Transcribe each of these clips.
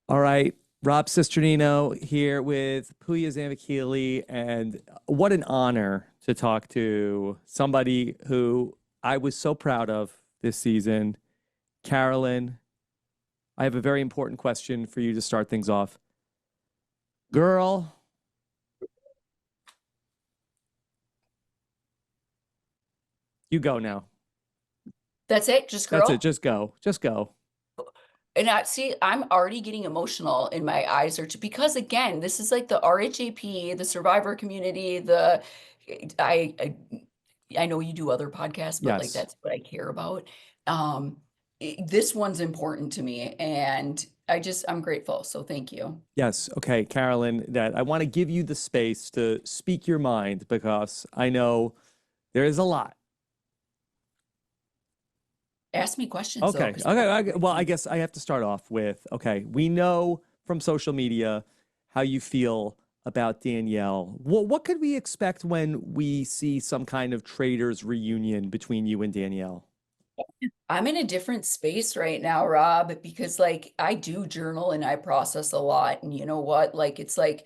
All right, Rob Cesternino here with Pooya Zamikili, and what an honor to talk to somebody who I was so proud of this season. Carolyn, I have a very important question for you to start things off. Girl, you go now. That's it, just That's it. girl. Just go. Just go. And I see, I'm already getting emotional in my eyes, because again, this is like the RHAP, the survivor community, I, I I know you do other podcasts, but like Yes. that's what I care about. Um, this one's important to me, and I'm grateful. So thank you. Yes. Okay, Carolyn, that I want to give you the space to speak your mind because I know there is a lot. Ask me questions though, Okay. because Okay. I got Well, I questions. guess I have to start off with, okay, we know from social media how you feel about Danielle. What could we expect when we see some kind of Traitors reunion between you and Danielle? I'm in a different space right now, Rob, because like I do journal and I process a lot. And you know what? Like it's like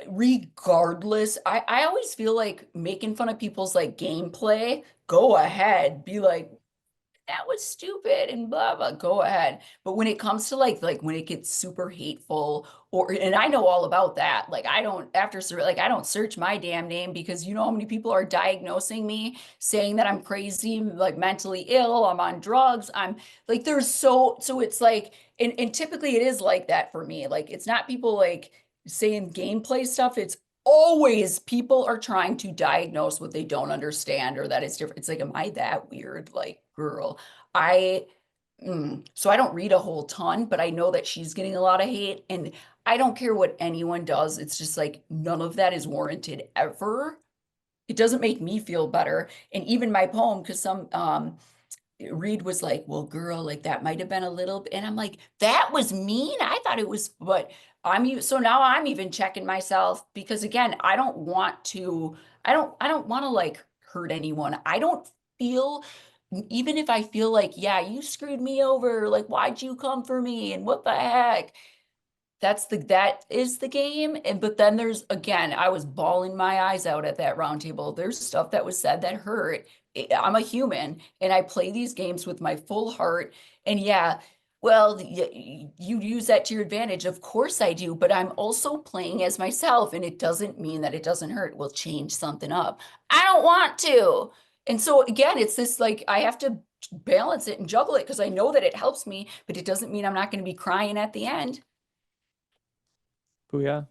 regardless, I always feel like making fun of people's like gameplay, go ahead, be like, that was stupid and blah blah, go ahead. But when it comes to like when it gets super hateful, or and I know all about that. Like I don't like I don't search my damn name, because you know how many people are diagnosing me, saying that I'm crazy, like mentally ill, I'm on drugs, I'm like there's so it's like, and typically it is like that for me. Like it's not people like saying gameplay stuff, it's always people are trying to diagnose what they don't understand, or that it's different. It's like, am I that weird? Like, girl, I so I don't read a whole ton, but I know that she's getting a lot of hate, and I don't care what anyone does. It's just like none of that is warranted ever. It doesn't make me feel better. And even my poem, because some Reed was like, well, girl, like that might have been a little, and I'm like, that was mean. I thought it was, but so now I'm even checking myself, because again, I don't want to like hurt anyone. I don't feel, even if I feel like, yeah, you screwed me over, like, why'd you come for me? And what the heck? That is the game. And but then there's, again, I was bawling my eyes out at that round table. There's stuff that was said that hurt. I'm a human and I play these games with my full heart. And yeah, well, you use that to your advantage. Of course I do, but I'm also playing as myself, and it doesn't mean that it doesn't hurt. We'll change something up. I don't want to. And so again, it's this like I have to balance it and juggle it, because I know that it helps me, but it doesn't mean I'm not going to be crying at the end. Pooya?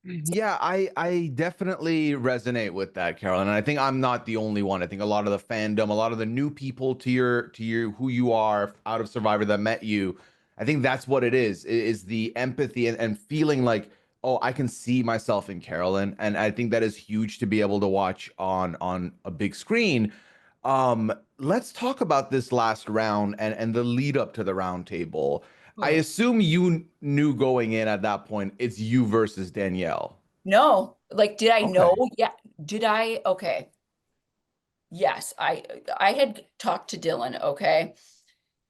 Yeah, I definitely resonate with that, Carolyn. And I think I'm not the only one. I think a lot of the fandom, a lot of the new people to your who you are out of Survivor that met you, I think that's what it is the empathy and feeling like, oh, I can see myself in Carolyn. And I think that is huge to be able to watch on a big screen. Let's talk about this last round and the lead up to the round table. I assume you knew going in at that point it's you versus Danielle. No, like, did I know? Okay. Yeah. Did I? Okay. Yes, I had talked to Dylan, okay?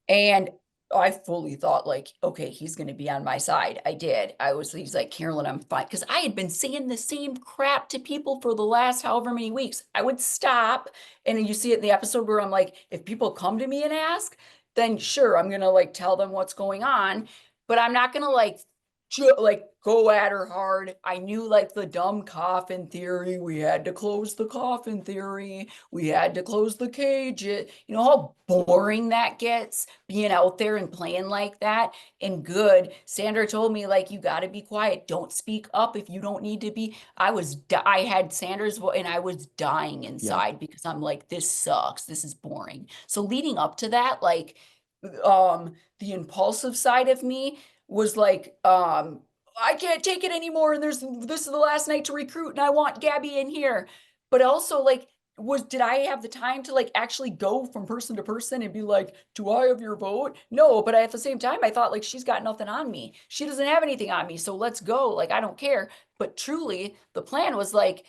And I fully thought like, okay, he's going to be on my side. I did. He's like, Carolyn, I'm fine. Because I had been saying the same crap to people for the last however many weeks. I would stop. And then you see it in the episode where I'm like, if people come to me and ask, then sure, I'm going to like tell them what's going on. But I'm not going to like go at her hard. I knew like the dumb coffin theory. We had to close the coffin theory. We had to close the cage. You know how boring that gets, being out there and playing like that. And good, Sandra told me like, you got to be quiet. Don't speak up if you don't need to be. I had Sandra's voice and I was dying Yep. inside, because I'm like, this sucks. This is boring. So leading up to that, like, the impulsive side of me was like, I can't take it anymore, and this is the last night to recruit, and I want Gabby in here. But also, like, did I have the time to like actually go from person to person and be like, do I have your vote? No, but at the same time, I thought like, she's got nothing on me. She doesn't have anything on me, so let's go. Like, I don't care. But truly, the plan was like,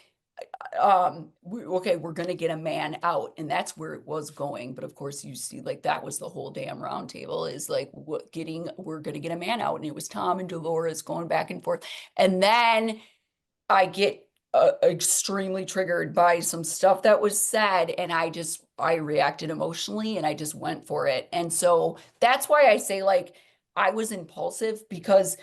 we're gonna get a man out, and that's where it was going. But of course, you see, like that was the whole damn round table is like we're gonna get a man out, and it was Tom and Dolores going back and forth, and then I get extremely triggered by some stuff that was said, and I reacted emotionally, and I just went for it, and so that's why I say like I was impulsive because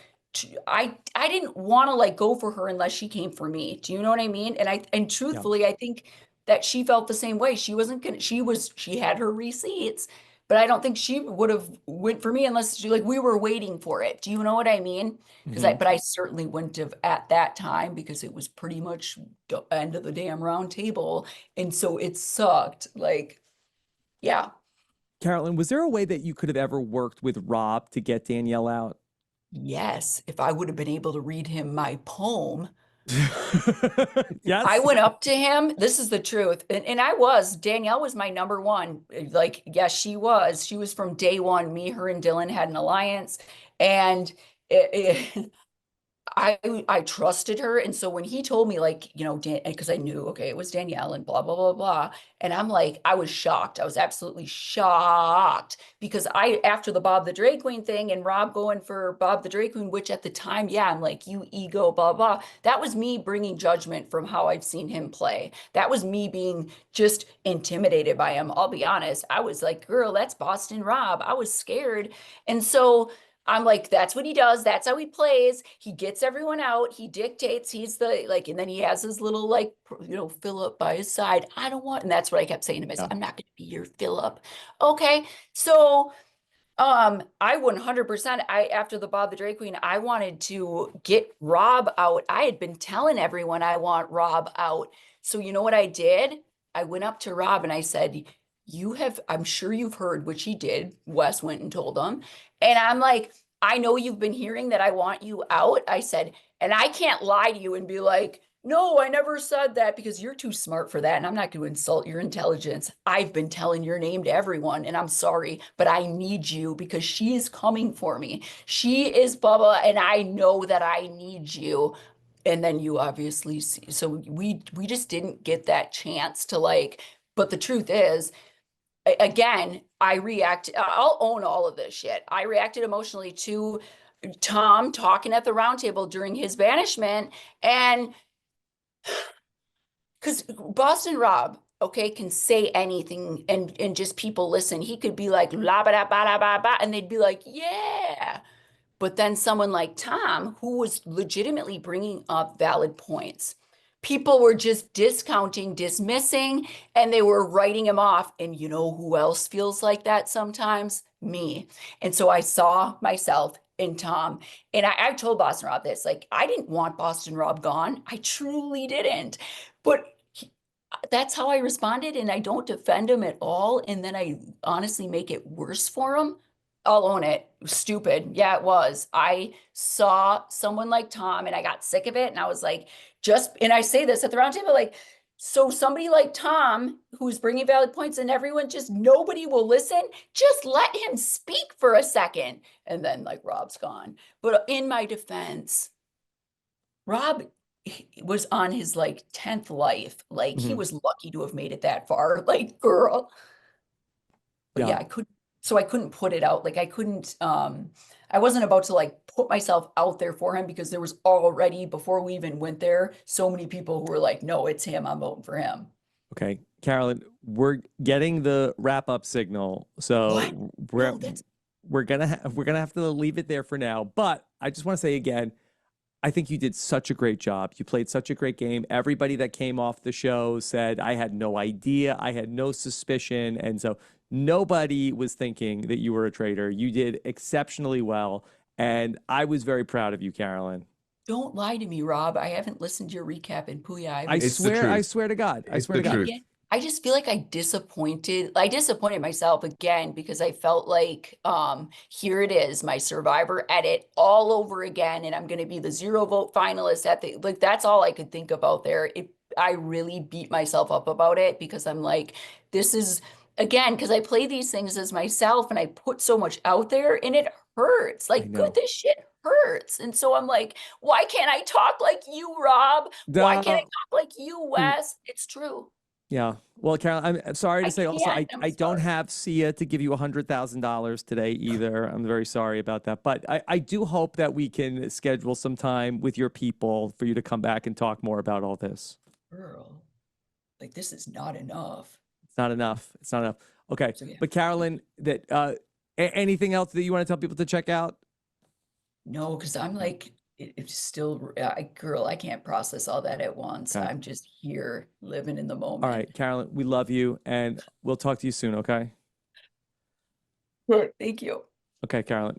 I didn't want to like go for her unless she came for me. Do you know what I mean? And Yeah. truthfully, I think that she felt the same way. She wasn't gonna, she had her receipts, but I don't think she would have went for me unless she like we were waiting for it. Do you know what I mean? Mhm. But I certainly wouldn't have at that time because it was pretty much the end of the damn round table. And so it sucked. Like, yeah. Carolyn, was there a way that you could have ever worked with Rob to get Danielle out? Yes, if I would have been able to read him my poem. I Yes. went up to him. This is the truth. And Danielle was my number one. Like, yes, she was. She was from day one. Me, her, and Dylan had an alliance. And I trusted her. And so when he told me, like, because I knew, okay, it was Danielle and blah, blah, blah, blah. And I'm like, I was shocked. I was absolutely shocked because after the Bob the Drag Queen thing and Rob going for Bob the Drag Queen, which at the time, yeah, I'm like, you ego, blah, blah. That was me bringing judgment from how I've seen him play. That was me being just intimidated by him. I'll be honest. I was like, girl, that's Boston Rob. I was scared. And so I'm like, that's what he does. That's how he plays. He gets everyone out. He dictates. He's the like, and then he has his little like, Philip by his side. I don't want, and that's what I kept saying to myself. Yeah. I'm not going to be your Philip. Okay. So, I 100%, after the Bob the Drag Queen, I wanted to get Rob out. I had been telling everyone I want Rob out. So you know what I did? I went up to Rob and I said, I'm sure you've heard, which he did. Wes went and told him. And I'm like, I know you've been hearing that I want you out. I said, and I can't lie to you and be like, no, I never said that because you're too smart for that. And I'm not going to insult your intelligence. I've been telling your name to everyone, and I'm sorry, but I need you because she is coming for me. She is Bubba, and I know that I need you. And then you obviously see, so we just didn't get that chance to like, but the truth is, again, I'll own all of this shit. I reacted emotionally to Tom talking at the round table during his banishment. And because Boston Rob, okay, can say anything and just people listen. He could be like la ba da ba da ba ba, and they'd be like, yeah. But then someone like Tom, who was legitimately bringing up valid points, people were just discounting, dismissing, and they were writing him off. And you know who else feels like that sometimes? Me. And so I saw myself in Tom. And I told Boston Rob this, like, I didn't want Boston Rob gone. I truly didn't. But that's how I responded. And I don't defend him at all. And then I honestly make it worse for him. I'll own it. Stupid. Yeah, it was. I saw someone like Tom and I got sick of it. And I was like, and I say this at the round table, like, so somebody like Tom, who's bringing valid points and everyone nobody will listen, just let him speak for a second. And then like Rob's gone. But in my defense, Rob was on his like 10th life. Like he Mhm. was lucky to have made it that far. Like, girl. But Yeah. yeah, I couldn't put it out. Like I wasn't about to like put myself out there for him because there was already, before we even went there, so many people who were like, no, it's him. I'm voting for him. Okay, Carolyn, we're getting the wrap up signal, What? so we're No, that's we're gonna have to leave it there for now. But I just want to say again, I think you did such a great job. You played such a great game. Everybody that came off the show said, I had no idea, I had no suspicion. And so nobody was thinking that you were a traitor. You did exceptionally well. And I was very proud of you, Carolyn. don't lie to me, Rob. I haven't listened to your recap in Pooya. I It's the swear, I truth. swear to God. I It's swear the to God. truth. I just feel like I disappointed myself again because I felt like here it is, my Survivor edit all over again, and I'm gonna be the 0 vote finalist at the like that's all I could think about there. I really beat myself up about it because I'm like, this is again, because I play these things as myself and I put so much out there and it hurts. I Like, good, know. this shit hurts. And so I'm like, why can't I talk like you, Rob? Why can't I No. talk like you, Wes? It's true. Yeah. Well, Carolyn, I'm sorry to I say also, can't. I'm I don't sorry. have Sia to give you $100,000 today either. I'm very sorry about that. But I do hope that we can schedule some time with your people for you to come back and talk more about all this. Girl, like this is not enough. It's not enough. It's not enough. Okay. So, yeah. But Carolyn, anything else that you want to tell people to check out? No, because I'm like, it's still, girl, I can't process all that at once. Okay. I'm just here living in the moment. All right, Carolyn, we love you and we'll talk to you soon, okay? Thank you. Okay, Carolyn.